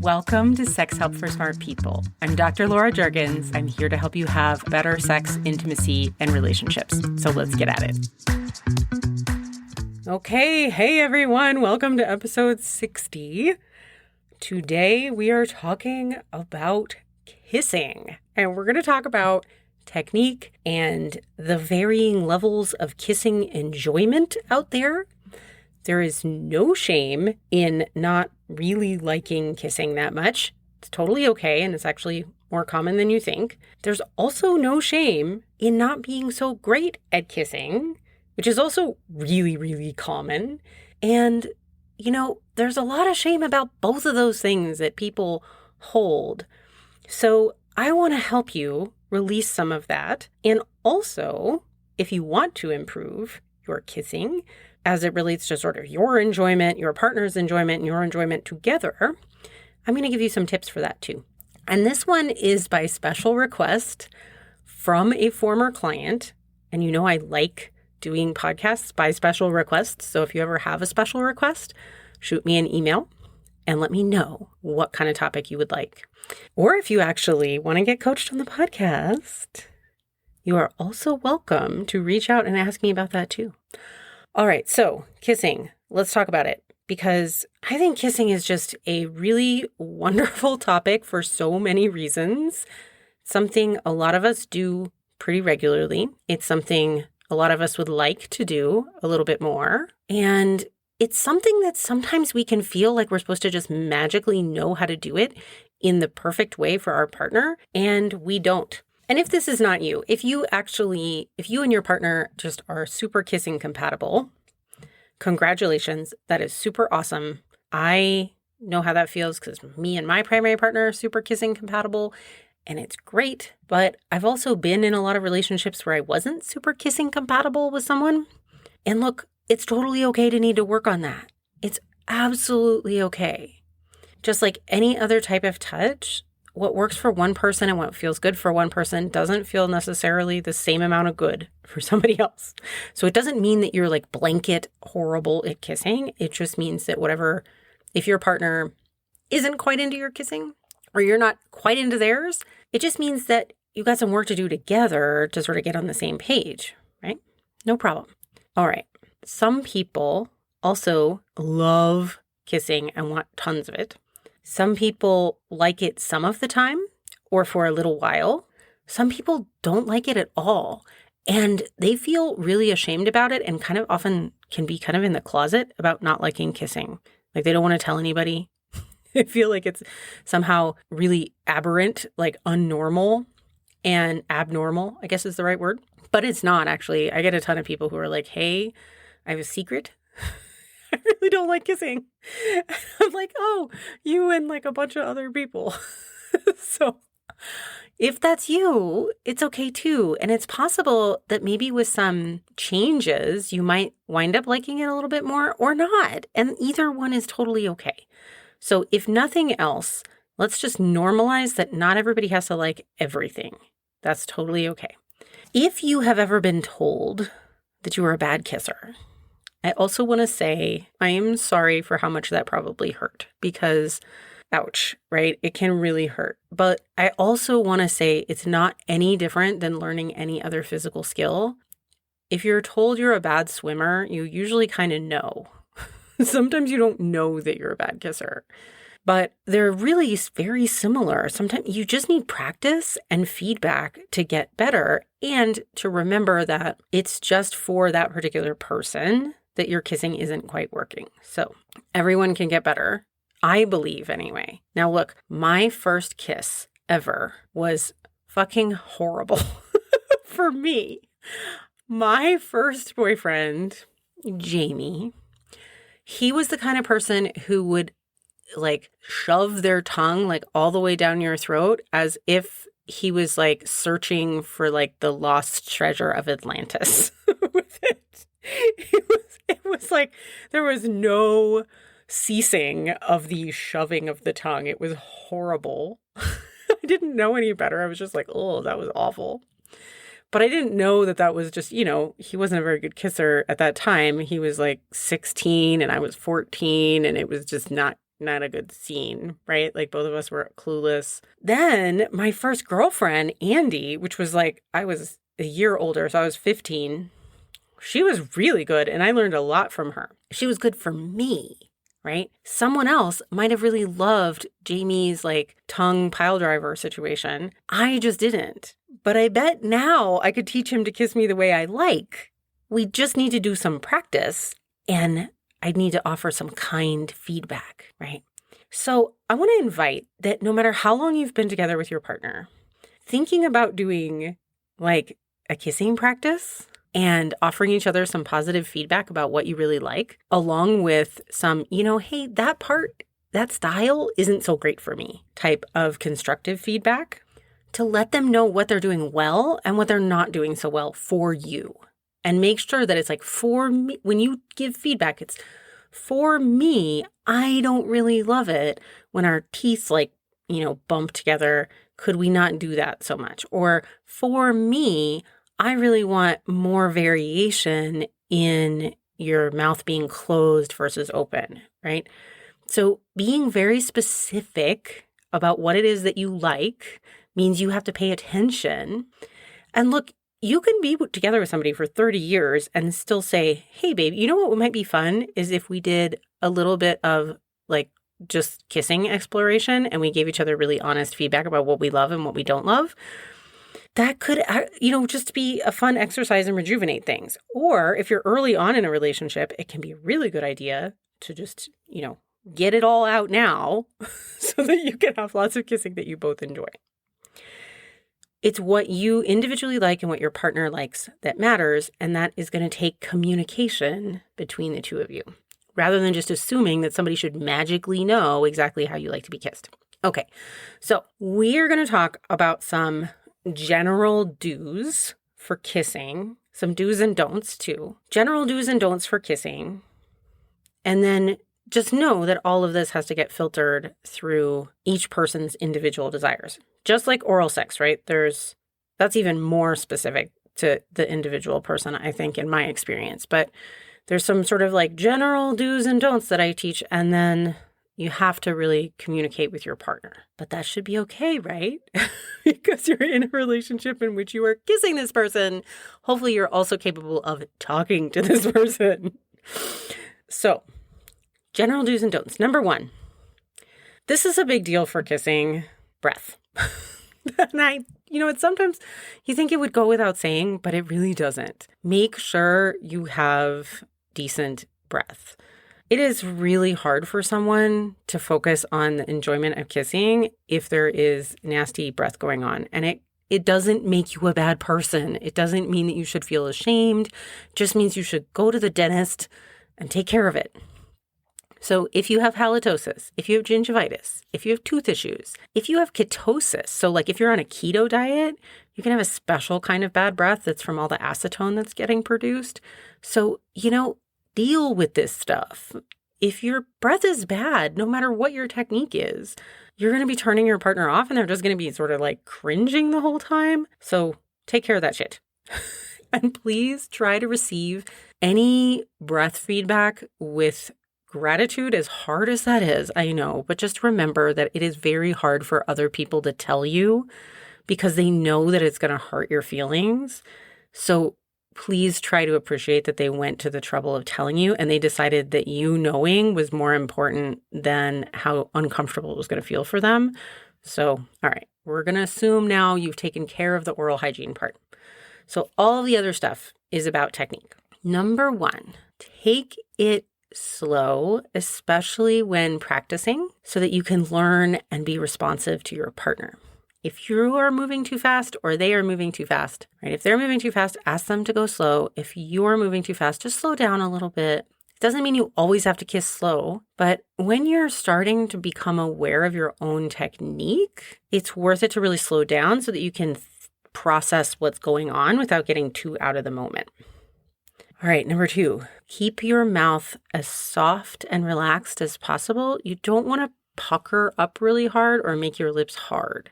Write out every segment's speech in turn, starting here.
Welcome to Sex Help for Smart People. I'm Dr. Laura Jurgens. I'm here to help you have better sex, intimacy, and relationships. So let's get at it. Okay, hey everyone. Welcome to episode 60. Today we are talking about kissing. And we're going to talk about technique and the varying levels of kissing enjoyment out there. There is no shame in not really liking kissing that much. It's totally okay, and it's actually more common than you think. There's also no shame in not being so great at kissing, which is also really, really common. And, there's a lot of shame about both of those things that people hold. So I want to help you release some of that. And also, if you want to improve your kissing, as it relates to sort of your enjoyment, your partner's enjoyment, and your enjoyment together, I'm going to give you some tips for that too. And this one is by special request from a former client. And I like doing podcasts by special request. So if you ever have a special request, shoot me an email and let me know what kind of topic you would like. Or if you actually want to get coached on the podcast, you are also welcome to reach out and ask me about that too. All right, so kissing, let's talk about it, because I think kissing is just a really wonderful topic for so many reasons. Something a lot of us do pretty regularly. It's something a lot of us would like to do a little bit more. And it's something that sometimes we can feel like we're supposed to just magically know how to do it in the perfect way for our partner, and we don't. And if this is not you, if you and your partner just are super kissing compatible, congratulations. That is super awesome. I know how that feels because me and my primary partner are super kissing compatible, and it's great. But I've also been in a lot of relationships where I wasn't super kissing compatible with someone. And look, it's totally okay to need to work on that. It's absolutely okay. Just like any other type of touch, what works for one person and what feels good for one person doesn't feel necessarily the same amount of good for somebody else. So it doesn't mean that you're like blanket horrible at kissing. It just means that if your partner isn't quite into your kissing or you're not quite into theirs, it just means that you got some work to do together to sort of get on the same page, right? No problem. All right. Some people also love kissing and want tons of it. Some people like it some of the time or for a little while. Some people don't like it at all. And they feel really ashamed about it and kind of often can be kind of in the closet about not liking kissing. Like they don't want to tell anybody. They feel like it's somehow really aberrant, like unnormal and abnormal, I guess is the right word. But it's not actually. I get a ton of people who are like, hey, I have a secret. I really don't like kissing. I'm like, oh, you and like a bunch of other people. So if that's you, it's okay too. And it's possible that maybe with some changes, you might wind up liking it a little bit more or not. And either one is totally okay. So if nothing else, let's just normalize that not everybody has to like everything. That's totally okay. If you have ever been told that you are a bad kisser, I also want to say I am sorry for how much that probably hurt because, ouch, right? It can really hurt. But I also want to say it's not any different than learning any other physical skill. If you're told you're a bad swimmer, you usually kind of know. Sometimes you don't know that you're a bad kisser. But they're really very similar. Sometimes you just need practice and feedback to get better and to remember that it's just for that particular person that your kissing isn't quite working. So everyone can get better, I believe anyway. Now look, my first kiss ever was fucking horrible for me. My first boyfriend, Jamie, he was the kind of person who would like shove their tongue like all the way down your throat as if he was like searching for like the lost treasure of Atlantis with it. It was like there was no ceasing of the shoving of the tongue. It was horrible. I didn't know any better. I was just like, oh, that was awful. But I didn't know that that was just, he wasn't a very good kisser at that time. He was like 16 and I was 14 and it was just not not a good scene, right? Like both of us were clueless. Then my first girlfriend, Andy, which was like, I was a year older, so I was 15. She was really good, and I learned a lot from her. She was good for me, right? Someone else might have really loved Jamie's like tongue pile driver situation. I just didn't. But I bet now I could teach him to kiss me the way I like. We just need to do some practice, and I need to offer some kind feedback, right? So I want to invite that no matter how long you've been together with your partner, thinking about doing like a kissing practice and offering each other some positive feedback about what you really like, along with some, hey, that part, that style isn't so great for me type of constructive feedback, to let them know what they're doing well and what they're not doing so well for you. And make sure that it's like, for me, when you give feedback, it's for me, I don't really love it when our teeth bump together. Could we not do that so much? Or for me, I really want more variation in your mouth being closed versus open, right? So being very specific about what it is that you like means you have to pay attention. And look, you can be together with somebody for 30 years and still say, hey, babe, you know what might be fun is if we did a little bit of like just kissing exploration and we gave each other really honest feedback about what we love and what we don't love. That could, just be a fun exercise and rejuvenate things. Or if you're early on in a relationship, it can be a really good idea to just, get it all out now so that you can have lots of kissing that you both enjoy. It's what you individually like and what your partner likes that matters, and that is going to take communication between the two of you, rather than just assuming that somebody should magically know exactly how you like to be kissed. Okay, so we're going to talk about some general do's for kissing, some do's and don'ts too. General do's and don'ts for kissing. And then just know that all of this has to get filtered through each person's individual desires. Just like oral sex, right? That's even more specific to the individual person, I think, in my experience. But there's some sort of like general do's and don'ts that I teach, and then you have to really communicate with your partner. But that should be okay, right? Because you're in a relationship in which you are kissing this person. Hopefully you're also capable of talking to this person. So, general do's and don'ts. Number 1, this is a big deal for kissing, breath. And sometimes you think it would go without saying, but it really doesn't. Make sure you have decent breath. It is really hard for someone to focus on the enjoyment of kissing if there is nasty breath going on. And it doesn't make you a bad person. It doesn't mean that you should feel ashamed. It just means you should go to the dentist and take care of it. So if you have halitosis, if you have gingivitis, if you have tooth issues, if you have ketosis, so like if you're on a keto diet, you can have a special kind of bad breath that's from all the acetone that's getting produced. So, deal with this stuff. If your breath is bad, no matter what your technique is, you're going to be turning your partner off and they're just going to be sort of like cringing the whole time. So take care of that shit. And please try to receive any breath feedback with gratitude, as hard as that is, I know. But just remember that it is very hard for other people to tell you because they know that it's going to hurt your feelings. So please try to appreciate that they went to the trouble of telling you and they decided that you knowing was more important than how uncomfortable it was going to feel for them. So, all right, we're going to assume now you've taken care of the oral hygiene part. So all the other stuff is about technique. Number 1, take it slow, especially when practicing, so that you can learn and be responsive to your partner. If you are moving too fast or they are moving too fast, right? If they're moving too fast, ask them to go slow. If you're moving too fast, just slow down a little bit. It doesn't mean you always have to kiss slow, but when you're starting to become aware of your own technique, it's worth it to really slow down so that you can process what's going on without getting too out of the moment. All right, number 2, keep your mouth as soft and relaxed as possible. You don't want to pucker up really hard or make your lips hard.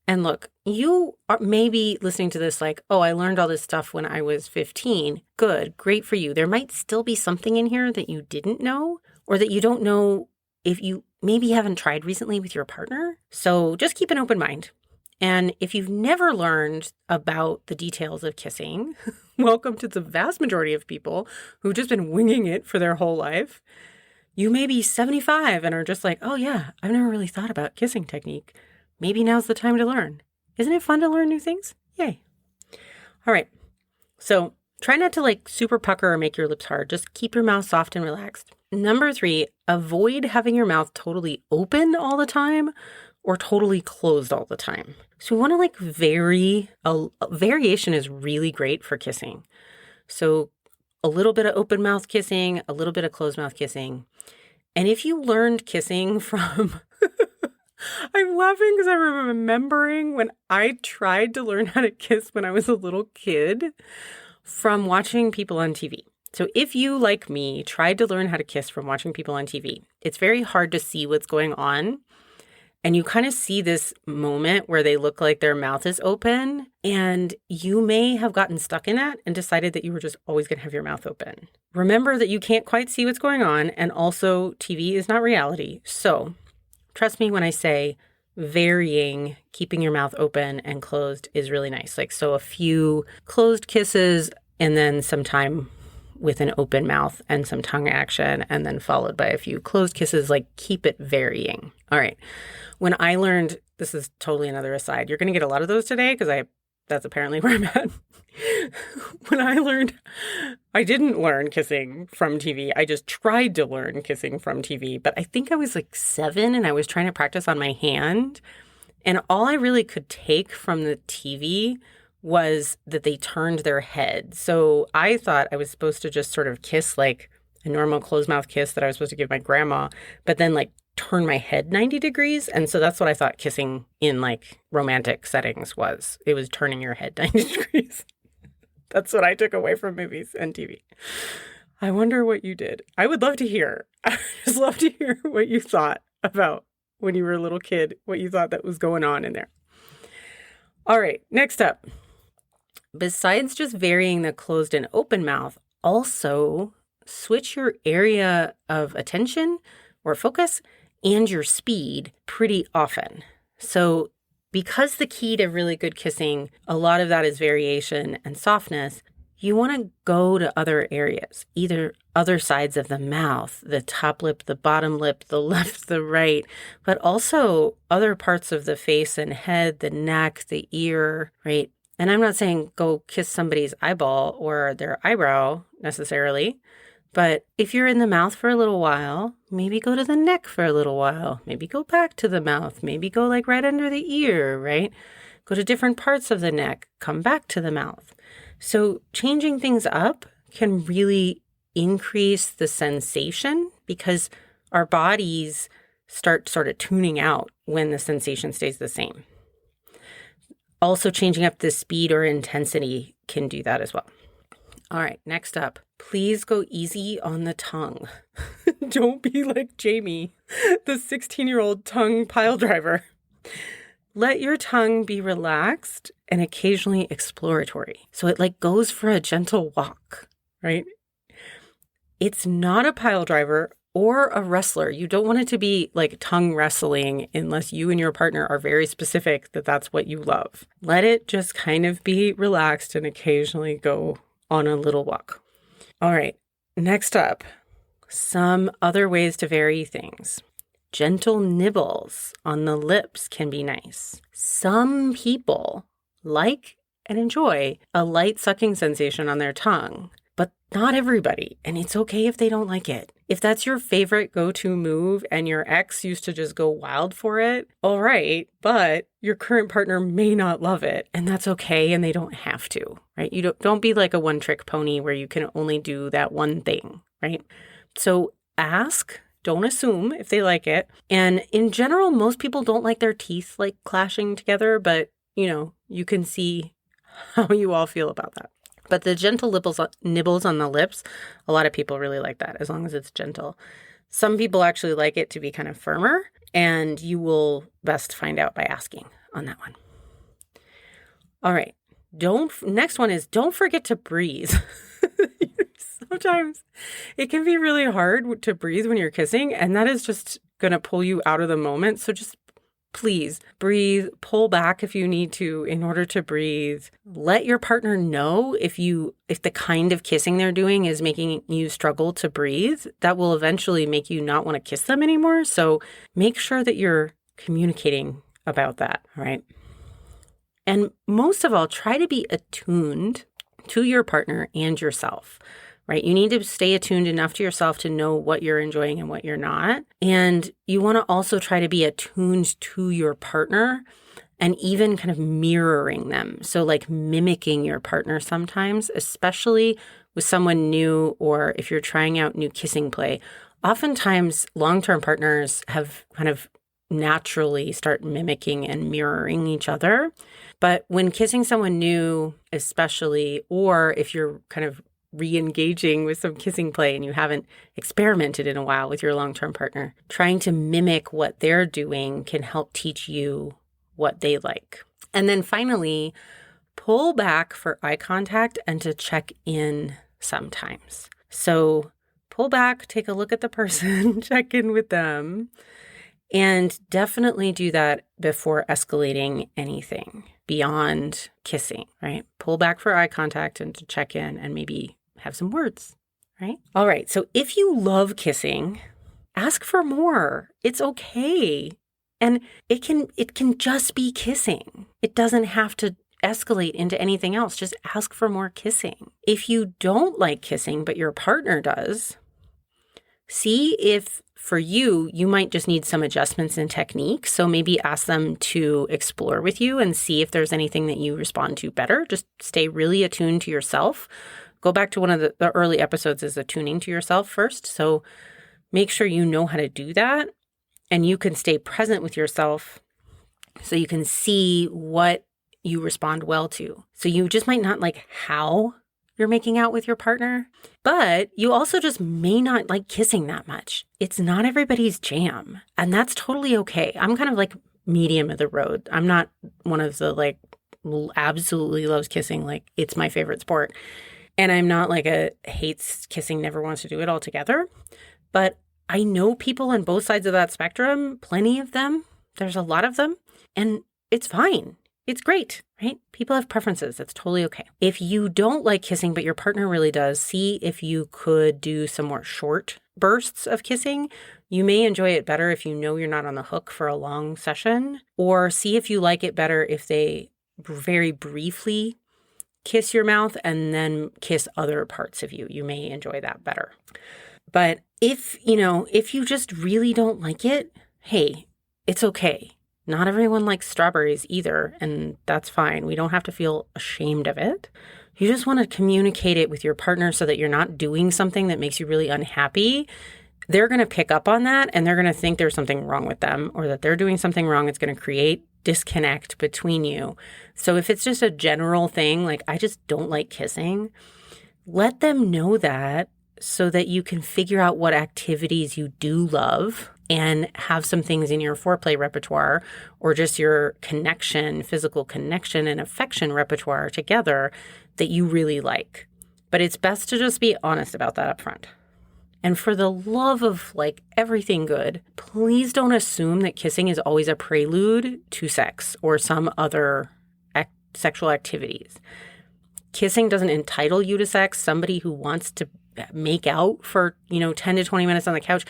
And look, you are maybe listening to this like, oh, I learned all this stuff when I was 15. Good, great for you. There might still be something in here that you didn't know or that you don't know if you maybe haven't tried recently with your partner. So just keep an open mind. And if you've never learned about the details of kissing, welcome to the vast majority of people who've just been winging it for their whole life. You may be 75 and are just like, oh yeah, I've never really thought about kissing technique. Maybe now's the time to learn. Isn't it fun to learn new things? Yay. All right. So try not to like super pucker or make your lips hard. Just keep your mouth soft and relaxed. Number 3, avoid having your mouth totally open all the time or totally closed all the time. So we want to like vary. Variation is really great for kissing. So a little bit of open mouth kissing, a little bit of closed mouth kissing. And if you learned kissing from, I'm laughing because I'm remembering when I tried to learn how to kiss when I was a little kid from watching people on TV. So if you, like me, tried to learn how to kiss from watching people on TV, it's very hard to see what's going on. And you kind of see this moment where they look like their mouth is open, and you may have gotten stuck in that and decided that you were just always going to have your mouth open. Remember that you can't quite see what's going on, and also TV is not reality. So trust me when I say varying, keeping your mouth open and closed is really nice. Like, so a few closed kisses and then some time with an open mouth and some tongue action, and then followed by a few closed kisses. Like, keep it varying. All right. When I learned, this is totally another aside. You're going to get a lot of those today because that's apparently where I'm at. When I didn't learn kissing from TV. I just tried to learn kissing from TV. But I think I was like 7 and I was trying to practice on my hand. And all I really could take from the TV was that they turned their head. So I thought I was supposed to just sort of kiss like a normal closed mouth kiss that I was supposed to give my grandma, but then like turn my head 90 degrees. And so that's what I thought kissing in like romantic settings was. It was turning your head 90 degrees. That's what I took away from movies and TV. I wonder what you did. I would love to hear. I just love to hear what you thought about when you were a little kid, what you thought that was going on in there. All right, next up. Besides just varying the closed and open mouth, also switch your area of attention or focus and your speed pretty often. So because the key to really good kissing, a lot of that is variation and softness, you want to go to other areas, either other sides of the mouth, the top lip, the bottom lip, the left, the right, but also other parts of the face and head, the neck, the ear, right? And I'm not saying go kiss somebody's eyeball or their eyebrow necessarily, but if you're in the mouth for a little while, maybe go to the neck for a little while, maybe go back to the mouth, maybe go like right under the ear, right? Go to different parts of the neck, come back to the mouth. So changing things up can really increase the sensation because our bodies start sort of tuning out when the sensation stays the same. Also, changing up the speed or intensity can do that as well. All right, next up, please go easy on the tongue. Don't be like Jamie, the 16-year-old tongue pile driver. Let your tongue be relaxed and occasionally exploratory. So it like goes for a gentle walk, right? It's not a pile driver or a wrestler. You don't want it to be like tongue wrestling unless you and your partner are very specific that that's what you love. Let it just kind of be relaxed and occasionally go on a little walk. All right, next up, some other ways to vary things. Gentle nibbles on the lips can be nice. Some people like and enjoy a light sucking sensation on their tongue, but not everybody, and it's okay if they don't like it. If that's your favorite go-to move and your ex used to just go wild for it, all right, but your current partner may not love it, and that's okay, and they don't have to, right? You don't be like a one-trick pony where you can only do that one thing, right? So ask, don't assume if they like it. And in general, most people don't like their teeth like clashing together, but you can see how you all feel about that. But the gentle nibbles on the lips, a lot of people really like that as long as it's gentle. Some people actually like it to be kind of firmer, and you will best find out by asking on that one. All right. Next one is don't forget to breathe. Sometimes it can be really hard to breathe when you're kissing, and that is just going to pull you out of the moment. So just please breathe, pull back if you need to in order to breathe. Let your partner know if the kind of kissing they're doing is making you struggle to breathe. That will eventually make you not want to kiss them anymore. So make sure that you're communicating about that, right? And most of all, try to be attuned to your partner and yourself, right? You need to stay attuned enough to yourself to know what you're enjoying and what you're not. And you want to also try to be attuned to your partner and even kind of mirroring them. So like mimicking your partner sometimes, especially with someone new or if you're trying out new kissing play. Oftentimes, long-term partners have kind of naturally start mimicking and mirroring each other. But when kissing someone new, especially, or if you're kind of re-engaging with some kissing play and you haven't experimented in a while with your long-term partner, trying to mimic what they're doing can help teach you what they like. And then finally, pull back for eye contact and to check in sometimes. So pull back, take a look at the person, check in with them, and definitely do that before escalating anything beyond kissing, right? Pull back for eye contact and to check in and maybe have some words, right? All right. So if you love kissing, ask for more. It's okay. And it can just be kissing. It doesn't have to escalate into anything else. Just ask for more kissing. If you don't like kissing, but your partner does, see if for you might just need some adjustments in technique. So maybe ask them to explore with you and see if there's anything that you respond to better. Just stay really attuned to yourself. Go back to one of the early episodes is attuning to yourself first. So make sure you know how to do that and you can stay present with yourself so you can see what you respond well to. So you just might not like how you're making out with your partner, but you also just may not like kissing that much. It's not everybody's jam, and that's totally okay. I'm kind of like medium of the road. I'm not one of the like absolutely loves kissing, like it's my favorite sport. And I'm not like a hates kissing, never wants to do it altogether. But I know people on both sides of that spectrum, plenty of them. There's a lot of them, and it's fine. It's great, right? People have preferences. That's totally okay. If you don't like kissing, but your partner really does, see if you could do some more short bursts of kissing. You may enjoy it better if you know you're not on the hook for a long session, or see if you like it better if they very briefly kiss your mouth and then kiss other parts of you. You may enjoy that better. But if you just really don't like it, hey, it's okay. Not everyone likes strawberries either, and that's fine. We don't have to feel ashamed of it. You just want to communicate it with your partner so that you're not doing something that makes you really unhappy. They're going to pick up on that, and they're going to think there's something wrong with them or that they're doing something wrong. It's going to create disconnect between you. So if it's just a general thing, like I just don't like kissing, let them know that so that you can figure out what activities you do love and have some things in your foreplay repertoire or just your connection, physical connection and affection repertoire together that you really like. But it's best to just be honest about that up front. And for the love of like everything good, please don't assume that kissing is always a prelude to sex or some other sexual activities. Kissing doesn't entitle you to sex. Somebody who wants to make out for, 10 to 20 minutes on the couch,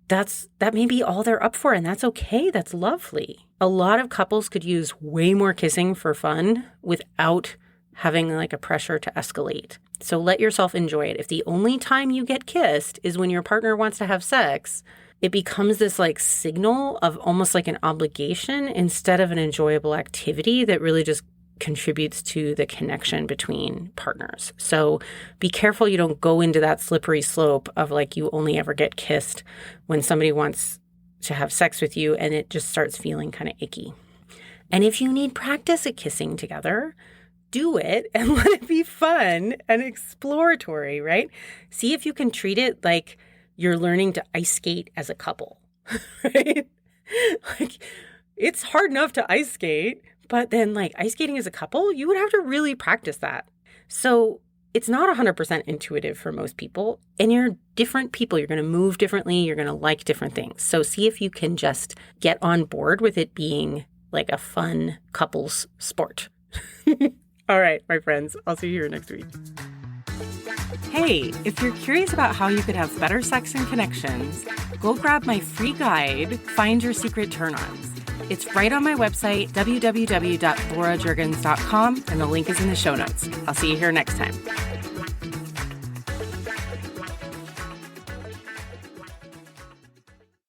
that may be all they're up for, and that's okay. That's lovely. A lot of couples could use way more kissing for fun without having like a pressure to escalate. So let yourself enjoy it. If the only time you get kissed is when your partner wants to have sex, it becomes this like signal of almost like an obligation instead of an enjoyable activity that really just contributes to the connection between partners. So be careful you don't go into that slippery slope of like you only ever get kissed when somebody wants to have sex with you and it just starts feeling kind of icky. And if you need practice at kissing together, do it and let it be fun and exploratory, right? See if you can treat it like you're learning to ice skate as a couple, right? Like it's hard enough to ice skate, but then like ice skating as a couple, you would have to really practice that. So it's not 100% intuitive for most people. And you're different people. You're going to move differently. You're going to like different things. So see if you can just get on board with it being like a fun couples sport. All right, my friends, I'll see you here next week. Hey, if you're curious about how you could have better sex and connections, go grab my free guide, Find Your Secret Turn-Ons. It's right on my website, www.laurajurgens.com, and the link is in the show notes. I'll see you here next time.